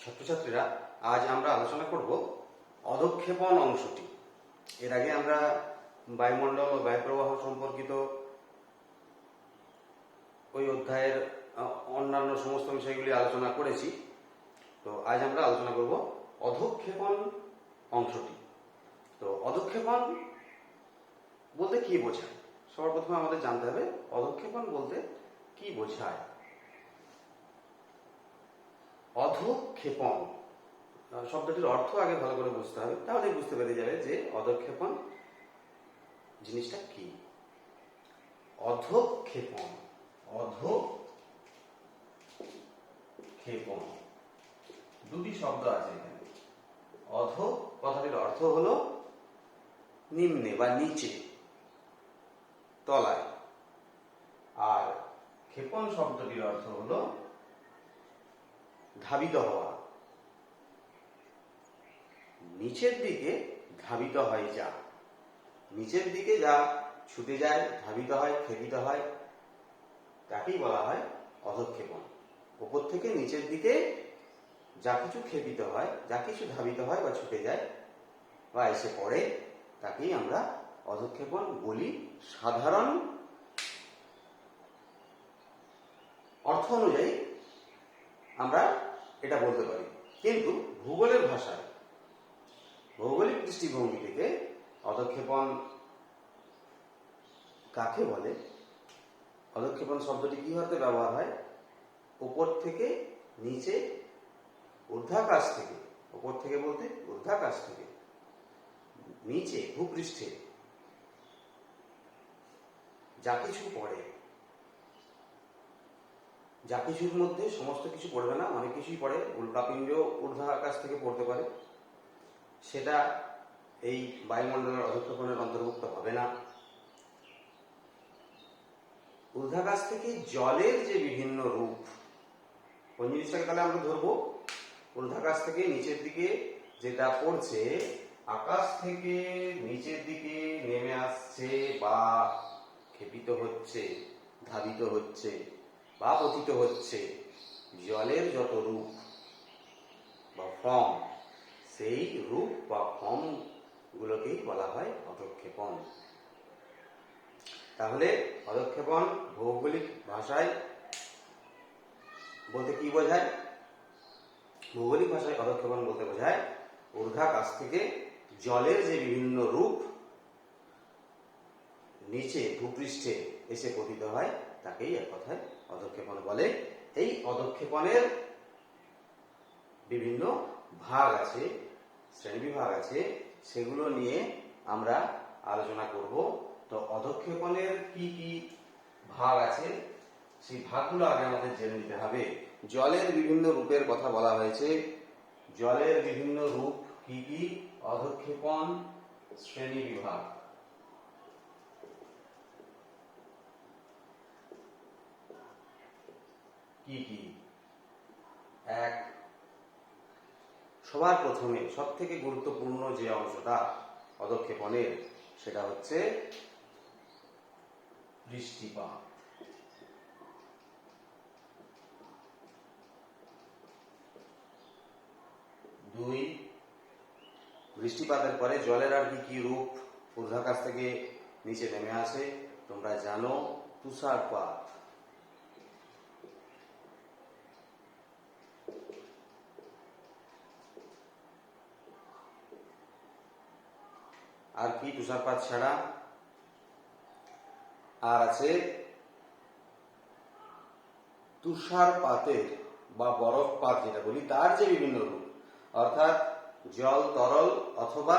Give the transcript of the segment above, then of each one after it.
ছাত্রছাত্রীরা, আজ আমরা আলোচনা করব অধঃক্ষেপণ অংশটি। এর আগে আমরা বায়ুমণ্ডল ও বায়ুপ্রবাহ সম্পর্কিত ওই অধ্যায়ের অন্যান্য সমস্ত বিষয়গুলি আলোচনা করেছি। তো আজ আমরা আলোচনা করব অধঃক্ষেপণ অংশটি। তো অধঃক্ষেপণ বলতে কি বোঝায়? সবার প্রথমে আমাদের জানতে হবে অধঃক্ষেপণ বলতে কি বোঝায়। অধঃক্ষেপণ শব্দটির অর্থ আগে ভালো করে বুঝতে হবে, তাহলে বুঝতে পেরে যাবে যে অধঃক্ষেপণ জিনিসটা কি। অধঃক্ষেপণ, অধঃক্ষেপণ দুটি শব্দ আছে এখানে। অধ কথাটির অর্থ হলো নিম্নে বা নিচে, তলায়, আর ক্ষেপণ শব্দটির অর্থ হলো ধাবিত হওয়া, নিচের দিকে ধাবিত হয় যা, নিচের দিকে যা ছুটে যায়, ধাবিত হয়, ক্ষেপিত হয়, তাকেই বলা হয় অধঃক্ষেপণ। উপর থেকে নিচের দিকে যা কিছু ক্ষেপিত হয়, যা কিছু ধাবিত হয় বা ছুটে যায় বা এসে পড়ে, তাকেই আমরা অধঃক্ষেপণ বলি। সাধারণ অর্থ অনুযায়ী আমরা এটা বলতে পারি, কিন্তু ভূগোলের ভাষায়, ভৌগোলিক দৃষ্টিভঙ্গি থেকে অধঃক্ষেপণ কাকে বলে? অধঃক্ষেপণ শব্দটি কি অর্থে ব্যবহার হয়? উপর থেকে নিচে, ঊর্ধ্বাকাশ থেকে, উপর থেকে বলতে ঊর্ধ্বাকাশ থেকে নিচে ভূপৃষ্ঠে যা কিছু পড়ে, যা কিছুর মধ্যে সমস্ত কিছু পড়বে না, অনেক কিছুই পড়ে, উল্কাপিণ্ড ঊর্ধ্বাকাশ থেকে পড়তে পারে, সেটা এই বায়ুমণ্ডলের অধঃক্ষেপণের অন্তর্ভুক্ত হবে না। ঊর্ধ্বাকাশ থেকে জলের যে বিভিন্ন রূপ, কোন জিনিসটাকে তাহলে আমরা ধরবো? ঊর্ধ্বাকাশ থেকে নিচের দিকে যেটা পড়ছে, আকাশ থেকে নিচের দিকে নেমে আসছে বা ক্ষেপিত হচ্ছে, ধাবিত হচ্ছে বা পতিত হচ্ছে, জলের যত রূপ বা ফর্ম, সেই রূপ বা ফর্ম গুলোকেই বলা হয় অধঃক্ষেপণ। তাহলে অধঃক্ষেপণ ভৌগোলিক ভাষায় বলতে কি বোঝায়? ভৌগোলিক ভাষায় অধঃক্ষেপণ বলতে বোঝায় ঊর্ধ্বাকাশ থেকে জলের যে বিভিন্ন রূপ নিচে ভূপৃষ্ঠে এসে পতিত হয়, তাকেই এক কথায় অধঃক্ষেপণ বলে। এই অধঃক্ষেপণের বিভিন্ন ভাগ আছে, শ্রেণীবিভাগ আছে, সেগুলো নিয়ে আমরা আলোচনা করব। তো অধঃক্ষেপণের কি কি ভাগ আছে, সেই ভাগগুলো আগে আমাদের জেনে নিতে হবে। জলের বিভিন্ন রূপের কথা বলা হয়েছে। জলের বিভিন্ন রূপ কি কি? অধঃক্ষেপণ শ্রেণীবিভাগ কি কি? এক, সবার প্রথমে সব থেকে গুরুত্বপূর্ণ যে অংশটা অধঃক্ষেপণের, সেটা হচ্ছে বৃষ্টিপাত। দুই, বৃষ্টিপাতের পরে জলের আর কি কি রূপ ঊর্ধ্বাকাশ থেকে নিচে নেমে আসে? তোমরা জানো, তুষারপাত। আর কি তুষারপাত ছাড়া? আর আছে তুষারপাতের বা বরফপাত যেটা বলি, তার যে বিভিন্ন রূপ, অর্থাৎ জল তরল অথবা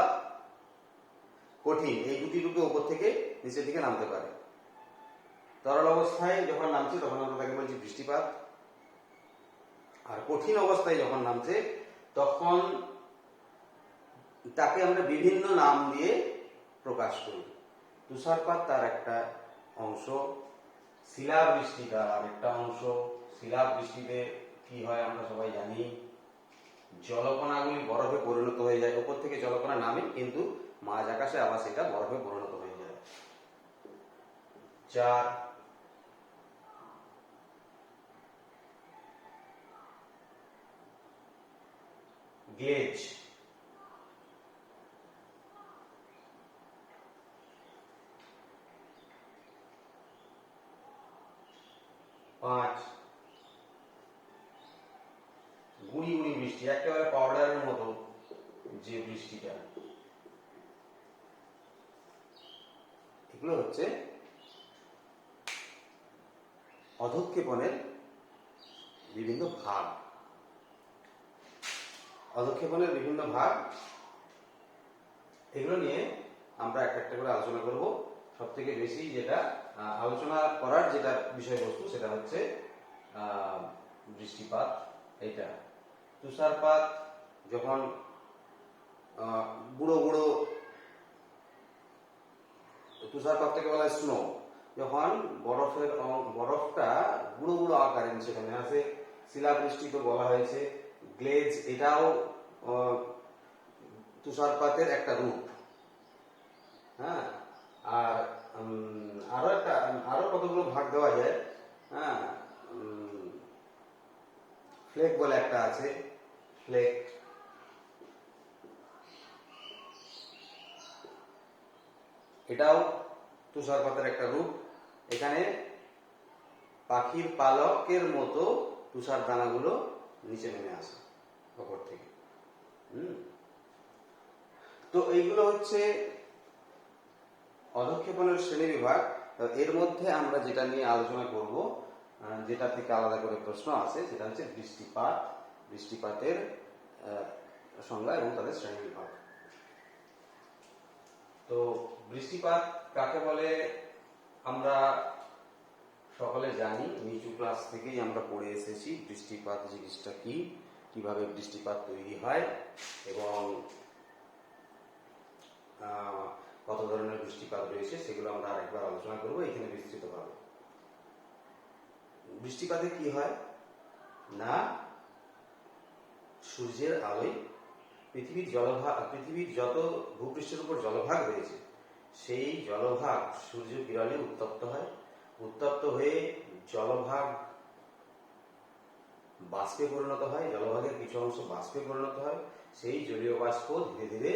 কঠিন, এই দুটি রূপে উপর থেকে নিচের দিকে নামতে পারে। তরল অবস্থায় যখন নামছে তখন আমরা তাকে বলছি বৃষ্টিপাত, আর কঠিন অবস্থায় যখন নামছে তখন তাকে আমরা বিভিন্ন নাম দিয়ে প্রকাশ করি। তুষারপাত তার একটা অংশ, শিলাবৃষ্টি তার আরেকটা অংশ। শিলাবৃষ্টিতে কি হয় আমরা সবাই জানি, জলকণাগুলি বরফে পরিণত হয়ে যায়। উপর থেকে জলকণা নামে, কিন্তু মাঝ আকাশে আবার সেটা বরফে পরিণত হয়ে যায়। চার, গ্লেজ, পাঁচ গুঁড়ি গুঁড়ি বৃষ্টি, একেবারে পাউডারের মতো যে বৃষ্টিটা, এগুলো হচ্ছে অধঃক্ষেপণের বিভিন্ন ভাগ। অধঃক্ষেপণের বিভিন্ন ভাগ, এগুলো নিয়ে আমরা একটা একটা করে আলোচনা করব। সব থেকে বেশি যেটা আলোচনা করার যেটা বিষয়বস্তু সেটা হচ্ছে বৃষ্টিপাত। এটা তুষারপাত যখন গুঁড়ো গুঁড়ো, তুষারপাতটাকে বলা হয় স্নো, যখন বরফটা গুঁড়ো গুঁড়ো আকারে নিচে নেমে আসে। শিলাবৃষ্টি তো বলা হয়েছে, গ্লেজ এটাও তুষারপাতের একটা রূপ। হ্যাঁ, আর আরো কতগুলো ভাগ দেওয়া যায়। হ্যাঁ, ফ্লেক বলে একটা আছে, ফ্লেক, এটাও তুষারপাতের একটা রূপ। এখানে পাখির পালকের মতো তুষার দানাগুলো নিচে নেমে আসে ওপর থেকে। তো এইগুলো হচ্ছে অধঃক্ষেপণের শ্রেণীবিভাগ। এর মধ্যে আমরা যেটা নিয়ে আলোচনা করব, যেটা থেকে আলাদা করে প্রশ্ন আসে, সেটা হচ্ছে বৃষ্টিপাত, বৃষ্টিপাতের সংজ্ঞা এবং তাদের শ্রেণীবিভাগ। তো বৃষ্টিপাত কাকে বলে আমরা সকলে জানি, নিচু ক্লাস থেকেই আমরা পড়ে এসেছি বৃষ্টিপাত জিনিসটা কি, কিভাবে বৃষ্টিপাত তৈরি হয় এবং কত ধরনের বৃষ্টিপাত রয়েছে সেগুলো আমরা আরেকবার আলোচনা করব এখানে বিস্তৃতভাবে। বৃষ্টিপাতে কি হয় না, সূর্যের আলোয় পৃথিবীর যত ভূপৃষ্ঠের উপর জলভাগ রয়েছে সেই জলভাগ সূর্য কিরণে উত্তপ্ত হয়। উত্তপ্ত হয়ে জলভাগ বাষ্পে পরিণত হয়, জলভাগের কিছু অংশ বাষ্পে পরিণত হয়। সেই জলীয় বাষ্প ধীরে ধীরে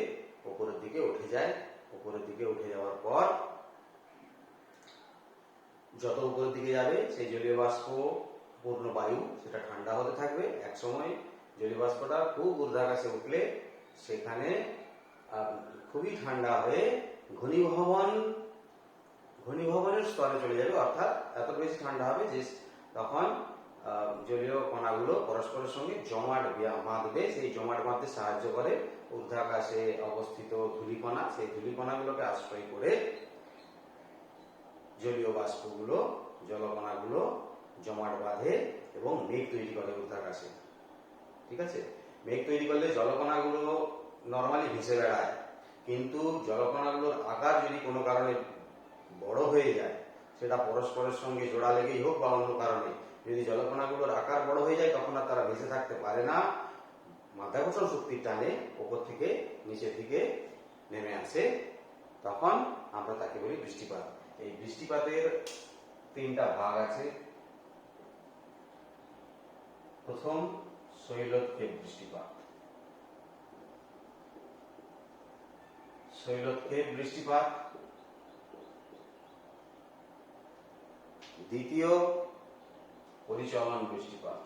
উপরের দিকে উঠে যায়। উপরের দিকে উঠে যাওয়ার পর যত উপরের দিকে যাবে সেই জলীয় বাষ্প পূর্ণ বায়ু, সেটা ঠান্ডা হতে থাকবে। এক সময় জলীয় বাষ্পটা খুব ঊর্ধ্বাকাশে উঠলে সেখানে খুবই ঠান্ডা হয়ে ঘনীভবনের স্তরে চলে যাবে, অর্থাৎ এত বেশি ঠান্ডা হবে যে তখন জলীয় কণাগুলো পরস্পরের সঙ্গে জমাট বাঁধবে। সেই জমাট বাঁধতে সাহায্য করে ঊর্ধ্বাকাশে অবস্থিত ধূলিকণা। সেই ধূলিকণাগুলোকে আশ্রয় করে জলীয় বাষ্পগুলো, জলকণাগুলো জমাট বাঁধে এবং মেঘ তৈরি করে ঊর্ধ্বাকাশে। ঠিক আছে, মেঘ তৈরি করলে জলকণাগুলো নর্মালি ভেসে বেড়ায়, কিন্তু জলকণাগুলোর আকার যদি কোনো কারণে বড় হয়ে যায়, সেটা পরস্পরের সঙ্গে জোড়া লেগেই হোক বা অন্য কারণে, যদি জলকণাগুলোর আকার বড় হয়ে যায় তখন আর তারা ভেসে থাকতে পারে না, মাধ্যাকর্ষণ শক্তির টানে উপর থেকে নিচের দিকে নেমে আসে, তখন আমরা তাকে বলি বৃষ্টিপাত। এই বৃষ্টিপাতের তিনটা ভাগ আছে। প্রথম শৈলক্ষেপ বৃষ্টিপাত। শৈলক্ষেপ বৃষ্টিপাত। দ্বিতীয় পরিচলন বৃষ্টিপাত।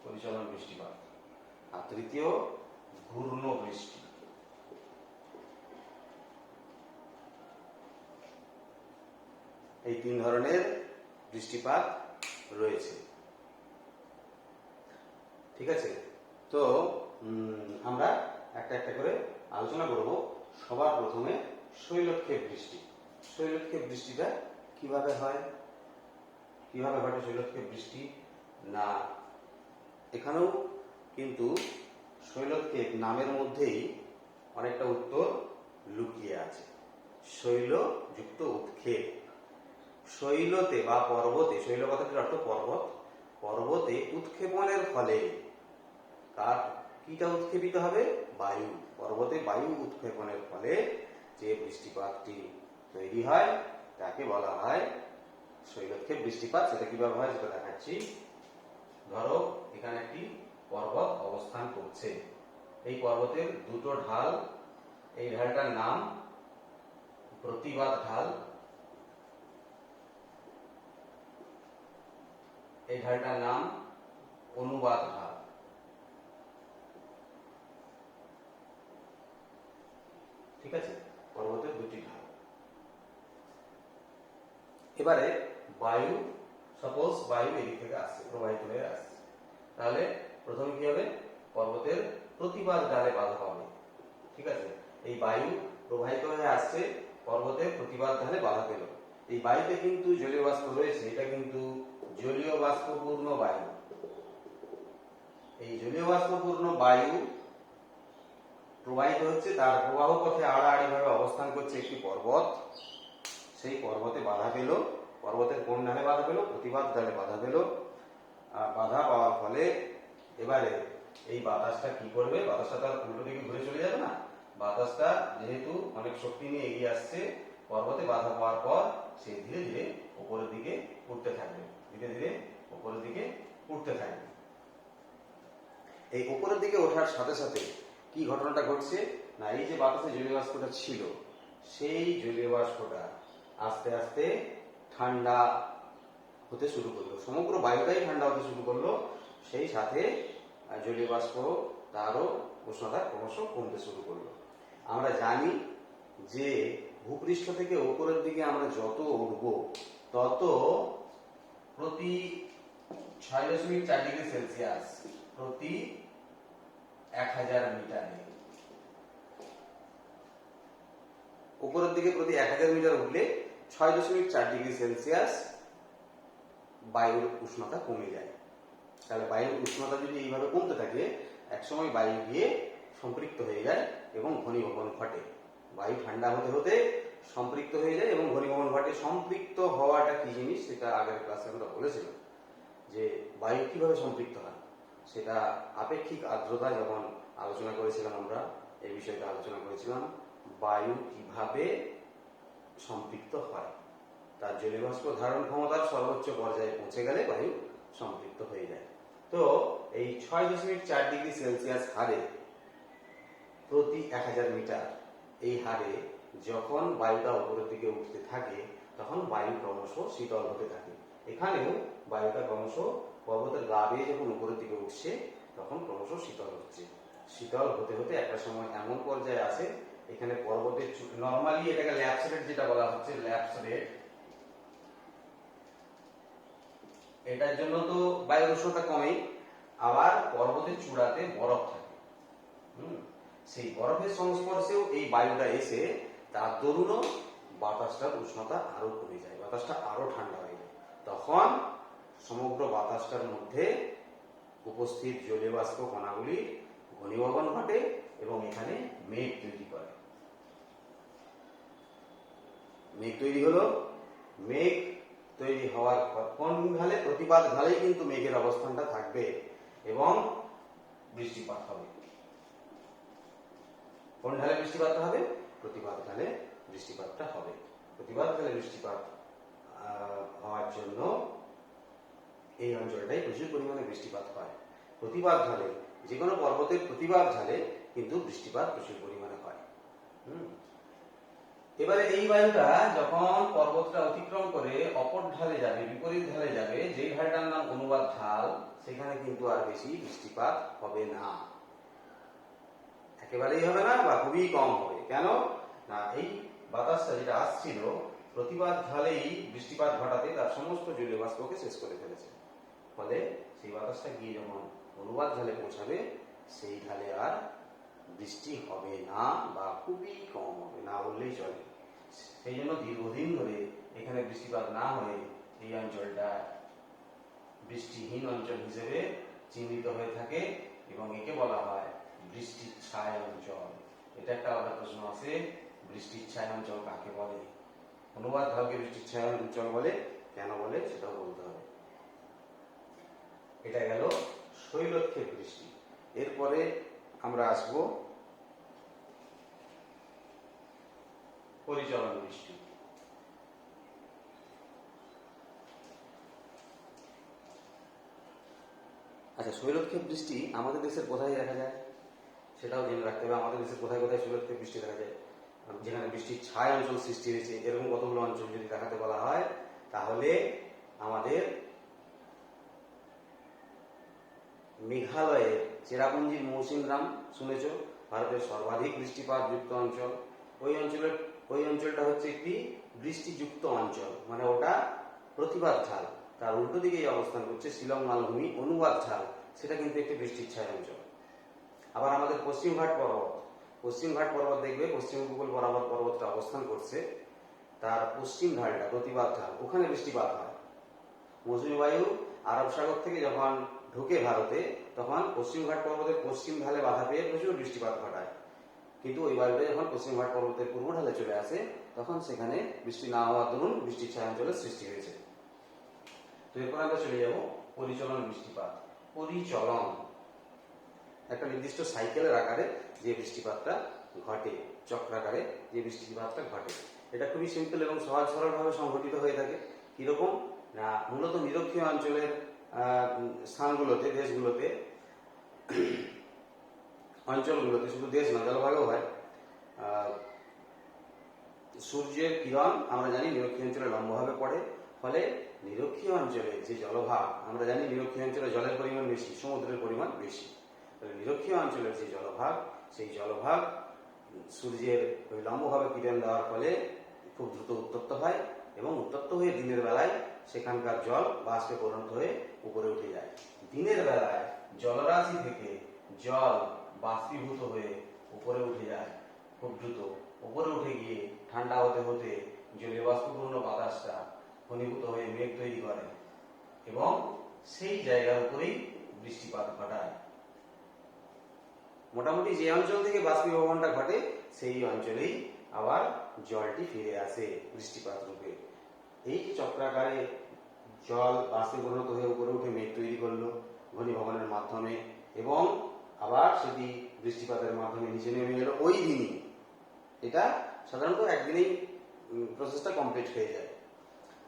পরিচলন বৃষ্টিপাত। আর তৃতীয় ঘূর্ণ বৃষ্টি। এই তিন ধরনের বৃষ্টিপাত রয়েছে। ঠিক আছে, তো আমরা একটা একটা করে আলোচনা করব। সবার প্রথমে শৈলক্ষেপ বৃষ্টি। শৈলক্ষেপ বৃষ্টিটা কিভাবে হয়, কিভাবে ঘটে শৈলক্ষেপ বৃষ্টি? না, এখানেও কিন্তু শৈলক্ষেপ নামের মধ্যেই অনেকটা উত্তর লুকিয়ে আছে। শৈল যুক্ত উৎক্ষেপ। শৈলতে বা পর্বতে, শৈল কথাটির অর্থ পর্বত, পর্বতে উৎক্ষেপণের ফলে কিটা উৎক্ষেপিত হবে? বায়ু। পর্বতে বায়ু উৎক্ষেপণের ফলে যে বৃষ্টিপাতটি তৈরি হয় তাকে বলা হয় শৈলক্ষেপ বৃষ্টিপাত সেটা কিভাবে হয় সেটা দেখাচ্ছি। ধরো এখানে একটি পর্বত অবস্থান করছে, এই পর্বতের দুটো ঢাল, এই ঢালটার নাম প্রতিবাদ ঢাল, এই ঢালটার নাম অনুবাদ ঢাল। ঠিক আছে, পর্বতের দুটি ঢাল। এবারে বায়ু, সাপোজ বায়ু এদিক থেকে আসছে, প্রবাহিত হয়ে আসছে, তাহলে প্রথমে কি হবে, পর্বতের প্রতিবাদ ঢালে বাধা পাবে। ঠিক আছে, এই বায়ু প্রবাহিত হয়ে আসছে, পর্বতের প্রতিবাদ ঢালে বাধা পেল। এই বায়ুতে কিন্তু জলীয় বাষ্প রয়েছে, এটা কিন্তু জলীয় বাষ্পপূর্ণ বায়ু। এই জলীয় বাষ্পপূর্ণ বায়ু প্রবাহিত হচ্ছে, তার প্রবাহ পথে আড়াআড়ি ভাবে অবস্থান করছে একটি পর্বত, সেই পর্বতে বাধা পেল। পর্বতের কোন ঢালে বাধা পেল? প্রতিবাদ ঢালে বাধা পেল। বাধা পাওয়ার ফলে এবারে এই বাতাসটা কি করবে, বাতাসটা তার উল্টো দিকে ঘুরে চলে যাবে না, বাতাসটা যেহেতু অনেক শক্তি নিয়ে এগিয়ে আসছে, পর্বতে বাধা পাওয়ার পর সে ধীরে ধীরে উপরের দিকে উঠতে থাকবে, ধীরে ধীরে উপরের দিকে উঠতে থাকবে। এই উপরের দিকে ওঠার সাথে সাথে কি ঘটনাটা ঘটছে না, এই যে বাতাসে জলীয় বাষ্পটা ছিল, সেই জলীয় বাষ্পটা আস্তে আস্তে ঠান্ডা হতে শুরু করলো, সমগ্র বায়ুটাই ঠান্ডা হতে শুরু করলো, সেই সাথে জলীয় বাষ্প তারও উষ্ণতা ক্রমশ কমতে শুরু করলো। আমরা জানি যে ভূপৃষ্ঠ থেকে উপরের দিকে আমরা যত উঠব তত প্রতি 6.4 ডিগ্রি সেলসিয়াস প্রতি 1000 মিটারে, উপরের দিকে প্রতি 1000 মিটার উঠলে 6.4 ডিগ্রি সেলসিয়াস বায়ুর উষ্ণতা কমে যায়। তাহলে বায়ুর উষ্ণতা যদি এইভাবে কমতে থাকে, একসময় বায়ু গিয়ে সম্পৃক্ত হয়ে যায় এবং ঘনীভবন ঘটে। বায়ু ঠান্ডা হতে হতে সম্পৃক্ত হয়ে যায় এবং ঘনীভবন ঘটে। সম্পৃক্ত হওয়াটা কি জিনিস সেটা আগের ক্লাসে আমরা বলেছিলাম, যে বায়ু কিভাবে সম্পৃক্ত হয় সেটা আপেক্ষিক আর্দ্রতা যখন আলোচনা করেছিলাম, আমরা এই বিষয়টা আলোচনা করেছিলাম, বায়ু কিভাবে সম্পৃক্ত হয়। তার জলীয় বাষ্প ধারণ ক্ষমতার সর্বোচ্চ পর্যায়ে পৌঁছে গেলে বায়ু সম্পৃক্ত হয়ে যায়। তো এই 6.4 ডিগ্রি সেলসিয়াস হারে প্রতি 1000 মিটার, এই হারে যখন বায়ুটা উপরের দিকে উঠতে থাকে তখন বায়ু ক্রমশ শীতল হতে থাকে। এখানেও বায়ুটা ক্রমশ পর্বতের গা বেয়ে যখন উপরের দিকে উঠছে তখন ক্রমশ শীতল হচ্ছে। শীতল হতে হতে একটা সময় এমন পর্যায়ে আসে, এখানে পর্বতের নর্মালি এটাকে ল্যাপস রেট যেটা বলা হচ্ছে, ল্যাপস রেট, এটার জন্য তো বায়ুর উষ্ণতা কমে, আবার পর্বতের চূড়াতে বরফ থাকে, সেই বরফের সংস্পর্শেও এই বায়ুটা এসে তার দরুনও বাতাসটার উষ্ণতা আরো কমে যায়, বাতাসটা আরো ঠান্ডা হয়ে যায়। তখন সমগ্র বাতাসটার মধ্যে উপস্থিত জলীয় বাষ্প কণাগুলি ঘনীভবন ঘটে এবং এখানে মেঘ তৈরি করে। মেঘ তৈরি হলো, মেঘ তৈরি হওয়ার কোন ঢালে? প্রতিবাদ ঢালেই কিন্তু মেঘের অবস্থানটা থাকবে এবং বৃষ্টিপাত হবে। কোন ঢালে বৃষ্টিপাতটা হবে? প্রতিবাদ ঢালে বৃষ্টিপাতটা হবে। প্রতিবাদ ঢালে বৃষ্টিপাত হওয়ার জন্য এই অঞ্চলটাই প্রচুর পরিমাণে বৃষ্টিপাত হয়। প্রতিবাদ ঢালে, যে কোনো পর্বতের প্রতিবাদ ঢালে কিন্তু বৃষ্টিপাত প্রচুর পরিমাণে হয়। এবারে এই বায়ুটা যখন পর্বতটা অতিক্রম করে অপর ঢালে যাবে, বিপরীত ঢালে যাবে, যেই ঢালটার নাম অনুবাদ ঢাল, সেখানে কিন্তু আর বেশি বৃষ্টিপাত হবে না, একেবারেই হবে না বা খুবই কম হবে। কেন না, এই বাতাসটা যেটা আসছিল প্রতিবাদ ঢালেই বৃষ্টিপাত ঘটাতে তার সমস্ত জলীয় বাষ্পকে শেষ করে ফেলেছে, ফলে সেই বাতাসটা গিয়ে যখন অনুবাদ ঢালে পৌঁছাবে, সেই ঢালে আর বৃষ্টি হবে না বা খুবই কম হবে, না বললেই চলে। সেই জন্য দীর্ঘদিন ধরে এখানে বৃষ্টিপাত না হয়ে এই অঞ্চলটা বৃষ্টিহীন অঞ্চল হিসেবে চিহ্নিত হয়ে থাকে এবং একে বলা হয় বৃষ্টির ছায় অঞ্চল। এটা একটা আলাদা প্রশ্ন আছে, বৃষ্টির ছায় অঞ্চল কাকে বলে? অনুবাদ ঢালকে বৃষ্টির ছায় অঞ্চল বলে, কেন বলে সেটাও বলতে হবে। এটা গেল শৈলক্ষেপ বৃষ্টি। এরপরে আমরা আসব পরিচলন বৃষ্টি। আচ্ছা, শৈলক্ষেপ বৃষ্টি আমাদের দেশের কোথায় দেখা যায় সেটাও জেনে রাখতে হবে। আমাদের দেশের কোথায় কোথায় শৈলক্ষেপ বৃষ্টি দেখা যায়, যেখানে বৃষ্টির ছায়া অঞ্চল সৃষ্টি হয়েছে, এরকম কতগুলো অঞ্চল যদি দেখাতে বলা হয়, তাহলে আমাদের মেঘালয়ের চেরাপুঞ্জির মৌসিনরাম শুনেছ, ভারতের সর্বাধিক বৃষ্টিপাত যুক্ত অঞ্চল। ওই অঞ্চলটা হচ্ছে একটি বৃষ্টিযুক্ত অঞ্চল, মানে ওটা প্রতিবাদ ঢাল। তার উল্টো দিকেই অবস্থান করছে শিলং মালভূমি অনুবাদ ঢাল, সেটা কিন্তু একটি বৃষ্টির ছায়া অঞ্চল। আবার আমাদের পশ্চিমঘাট পর্বত দেখবে, পশ্চিম উপকূল বরাবর পর্বতটা অবস্থান করছে, তার পশ্চিম ঢালটা প্রতিবাদ ঢাল, ওখানে বৃষ্টিপাত হয়। মৌসুমী বায়ু আরব সাগর থেকে যখন ঢুকে ভারতে, তখন পশ্চিমঘাট পর্বতের পশ্চিম ঢালে বাধা পেয়ে প্রচুর বৃষ্টিপাত ঘটায়। কিন্তু ওই বায়ুটা যখন পশ্চিমঘাট পর্বতের পূর্ব ঢালে চলে আসে, তখন সেখানে বৃষ্টি না হওয়ার দরুন বৃষ্টির ছায়া অঞ্চলের সৃষ্টি হয়েছে। তো এরপর আমরা চলে যাব পরিচলন বৃষ্টিপাত। পরিচলন একটা নির্দিষ্ট সাইকেলের আকারে যে বৃষ্টিপাতটা ঘটে, চক্রাকারে যে বৃষ্টিপাতটা ঘটে, এটা খুবই সিম্পল এবং সহজ সরলভাবে সংঘটিত হয়ে থাকে। কিরকম না, মূলত নিরক্ষীয় অঞ্চলের স্থানগুলোতে, দেশগুলোতে, অঞ্চলগুলোতে, শুধু দেশ না জলভাগও হয়, সূর্যের কিরণ আমরা জানি নিরক্ষীয় অঞ্চলে লম্বভাবে পড়ে, ফলে নিরক্ষীয় অঞ্চলে যে জলভাগ, আমরা জানি নিরক্ষীয় অঞ্চলে জলের পরিমাণ বেশি, সমুদ্রের পরিমাণ বেশি, তাহলে নিরক্ষীয় অঞ্চলের যে জলভাগ, সেই জলভাগ সূর্যের ওই লম্বভাবে কিরণ দেওয়ার ফলে খুব দ্রুত উত্তপ্ত হয়, এবং উত্তপ্ত হয়ে দিনের বেলায় সেখানকার জল বাষ্পে পরিণত হয়ে উপরে উঠে যায়। দিনের বেলায় জলরাশি থেকে জল বাষ্পীভূত হয়ে উপরে উঠে যায় খুব দ্রুত। উপরে উঠে গিয়ে ঠান্ডা হতে হতে জলীয় বাষ্পপূর্ণ বাতাসটা ঘনীভূত হয়ে মেঘ তৈরি করে, এবং সেই জায়গার উপরেই বৃষ্টিপাত ঘটায়। মোটামুটি যে অঞ্চল থেকে বাষ্পীভবনটা ঘটে, সেই অঞ্চলেই আবার জলটি ফিরে আসে বৃষ্টিপাত রূপে। এই চক্রাকারে জল বাষ্পে পরিণত হয়ে উপরে উঠে মেঘ তৈরি করলো ঘনীভবনের মাধ্যমে, এবং আবার সেটি বৃষ্টিপাতের মাধ্যমে নিচে নেমে এলো ওই দিনই। এটা সাধারণত একদিনেই প্রসেসটা কমপ্লিট হয়ে যায়।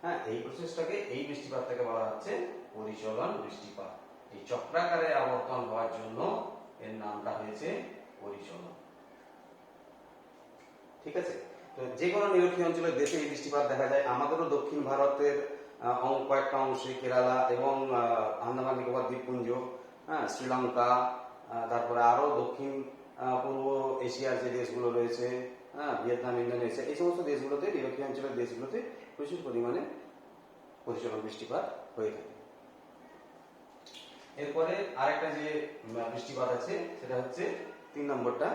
হ্যাঁ, এই প্রসেসটাকে, এই বৃষ্টিপাতটাকে বলা হচ্ছে পরিচলন বৃষ্টিপাত। এই চক্রাকারে আবর্তন হওয়ার জন্য এর নামটা হয়েছে পরিচলন। ঠিক আছে, তো যে কোনো নিরক্ষীয় অঞ্চলের দেশে এই বৃষ্টিপাত দেখা যায়। আমাদেরও দক্ষিণ ভারতের কয়েকটা অংশে, কেরালা এবং আন্দামান নিকোবর দ্বীপপুঞ্জ, হ্যাঁ, শ্রীলঙ্কা, তারপরে আরো দক্ষিণ পূর্ব এশিয়ার যে দেশগুলো রয়েছে, হ্যাঁ, ভিয়েতনাম, ইন্দোনেশিয়া, এই সমস্ত দেশগুলোতে, নিরক্ষীয় অঞ্চলের দেশগুলোতে প্রচুর পরিমাণে পরিচলন বৃষ্টিপাত হয়ে থাকে। এরপরে আরেকটা যে বৃষ্টিপাত আছে, সেটা হচ্ছে 3 নম্বরটা,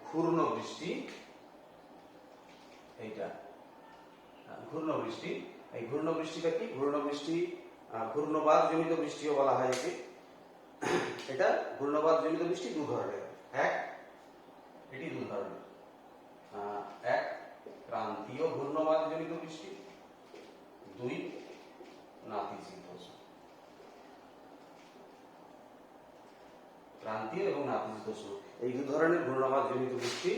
ঘূর্ণ বৃষ্টি। এইটা ঘূর্ণ বৃষ্টি। এই ঘূর্ণ বৃষ্টিটা কি? ঘূর্ণ বৃষ্টি ঘূর্ণবাদ জনিত বৃষ্টিও বলা হয় একে। এটা ঘূর্ণবাদ জনিত বৃষ্টি দু ধরনের। এটি দু ধরনের। এক, ক্রান্তীয় ঘূর্ণবাদ জনিত বৃষ্টি। 2, নাতিশীতোষ্ণ। ক্রান্তীয় এবং নাতিশীতোষ্ণ, এই দু ধরনের ঘূর্ণবাদ জনিত বৃষ্টি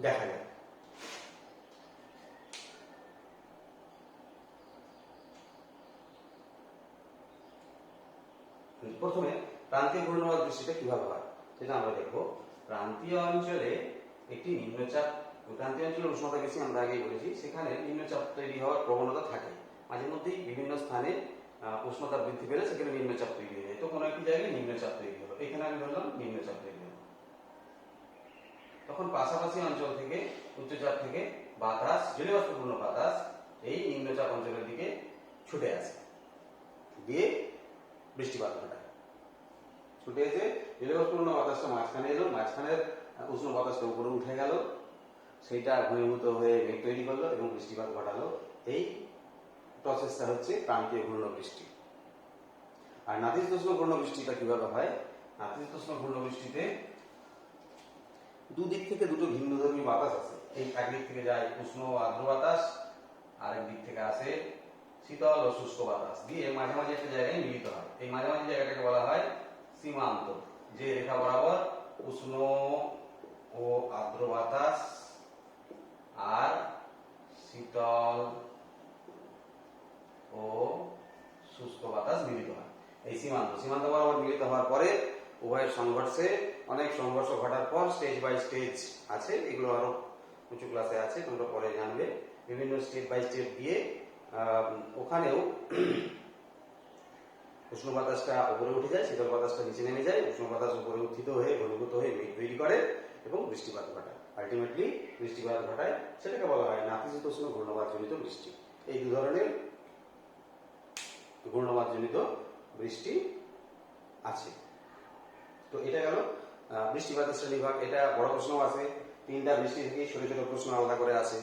দেখা যায়। প্রথমে প্রান্তীয় ঘূর্ণবাদ বৃষ্টিটা কিভাবে হয় সেটা আমরা দেখবো। প্রান্তীয় অঞ্চলে একটি নিম্নচাপ, প্রান্তীয় অঞ্চলে উষ্ণতা বেশি, আমরা আগেই বলেছি, সেখানে নিম্নচাপ তৈরি হওয়ার প্রবণতা থাকে। মাঝে মধ্যেই বিভিন্ন স্থানে উষ্ণতা বৃদ্ধি পেলে সেখানে নিম্নচাপ তৈরি হয়ে যায়। তো কোনো একটি জায়গায় নিম্নচাপ তৈরি হলো, এখানে আমি ধরলাম নিম্নচাপ তৈরি হলো। তখন পাশাপাশি অঞ্চল থেকে, উচ্চচাপ থেকে বাতাস, জলীয় বাষ্পপূর্ণ বাতাস এই নিম্নচাপ অঞ্চলের দিকে ছুটে আসে, দিয়ে বৃষ্টিপাত ঘটায়। ছুটে এসে জলীয় বাষ্পপূর্ণ বাতাসটা মাঝখানে এলো, মাঝখানের উষ্ণ বাতাসটা উপরে উঠে গেল, সেইটা ঘনীভূত হয়ে মেঘ তৈরি করলো এবং বৃষ্টিপাত ঘটালো। এই প্রসেসটা হচ্ছে ক্রান্তীয় ঘূর্ণ বৃষ্টি। আর নাতিশীতোষ্ণ ঘূর্ণ বৃষ্টিটা কিভাবে হয়? নাতিশীতোষ্ণ ঘূর্ণ বৃষ্টিতে দুদিক থেকে দুটো ভিন্নধর্মী বাতাস আছে। এই একদিক থেকে যায় উষ্ণ আর্দ্র বাতাস, আরেক দিক থেকে আসে শীতল ও শুষ্ক বাতাস, দিয়ে মাঝে মাঝে একটা জায়গায় মিলিত হয়। এই মাঝামাঝি জায়গাটাকে বলা হয় সীমান্ত। যে রেখা বরাবর উষ্ণ ও আর্দ্র বাতাস আর শীতল ও শুষ্ক বাতাস মিলিত হয়, এই সীমান্ত সীমান্ত বরাবর মিলিত হওয়ার পরে উভয়ের সংঘর্ষে অনেক সংঘর্ষ ঘটার পর স্টেজ বাই স্টেজ আছে, এগুলো আরো উঁচু ক্লাসে আছে, তোমরা পরে জানবে। বিভিন্ন স্টেপ বাই স্টেপ দিয়ে ওখানেও উষ্ণ বাতাসটা উপরে উঠে যায়, শীতল বাতাসটা নিচে নেমে যায়, উষ্ণ বাতাস উপরে উত্থিত হয়ে ঘনীভূত হয়ে মেঘ তৈরি করে এবং বৃষ্টিপাত ঘটায়। আলটিমেটলি বৃষ্টিপাত ঘটায়, সেটাকে বলা হয় নাতিশীতোষ্ণ ঘূর্ণবাতজনিত বৃষ্টি। এই দু ধরনের ঘূর্ণবাতজনিত বৃষ্টি আছে। তো এটা গেল বৃষ্টিপাতের শ্রেণীভাগ। এটা বড় প্রশ্নও আছে, 3টা বৃষ্টি থেকে ছোট ছোট প্রশ্ন আলাদা করে আসে।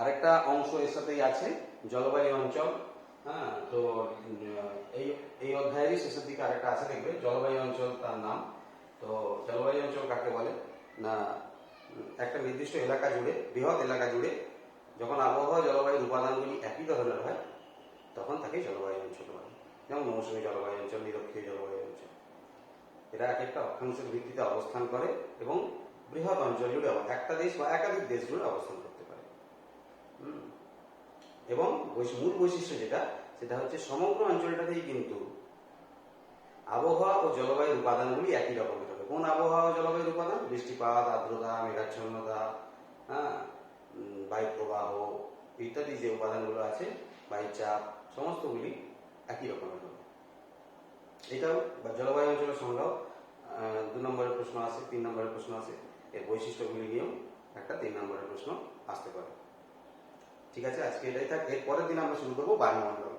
আরেকটা অংশ এর সাথেই আছে, জলবায়ু অঞ্চল। হ্যাঁ, তো এই অধ্যায়েরই শেষের দিকে আরেকটা আছে, দেখবে জলবায়ু অঞ্চল তার নাম। তো জলবায়ু অঞ্চল কাকে বলে না, একটা নির্দিষ্ট এলাকা জুড়ে, বৃহৎ এলাকা জুড়ে যখন আবহাওয়া জলবায়ুর উপাদানগুলি একই ধরনের হয় তখন তাকে জলবায়ু অঞ্চল বলে। যেমন মৌসুমী জলবায়ু অঞ্চল, নিরক্ষীয় জলবায়ু অঞ্চল। এরা এক একটা অক্ষাংশের ভিত্তিতে অবস্থান করে এবং বৃহৎ অঞ্চল জুড়ে একটা দেশ বা একাধিক দেশ জুড়ে অবস্থান করতে পারে। এবং মূল বৈশিষ্ট্য সেটা হচ্ছে সমগ্র অঞ্চলটাতেই কিন্তু আবহাওয়া ও জলবায়ুর উপাদানগুলি একই রকমের হবে। কোন আবহাওয়া ও জলবায়ুর উপাদান? বৃষ্টিপাত, আর্দ্রতা, মেঘাচ্ছন্নতা, বায়ু প্রবাহ ইত্যাদি যে উপাদানগুলো আছে, বায়ুচাপ, সমস্তগুলি একই রকমের হবে। এটাও জলবায়ু অঞ্চলের সংজ্ঞাও 2 নম্বরের প্রশ্ন আছে, 3 নম্বরের প্রশ্ন আছে। এর বৈশিষ্ট্যগুলি নিয়েও একটা 3 নম্বরের প্রশ্ন আসতে পারে। ঠিক আছে, আজকে এটাই থাক। এর পরের দিন আমরা শুরু করবো বায়ুমণ্ডল।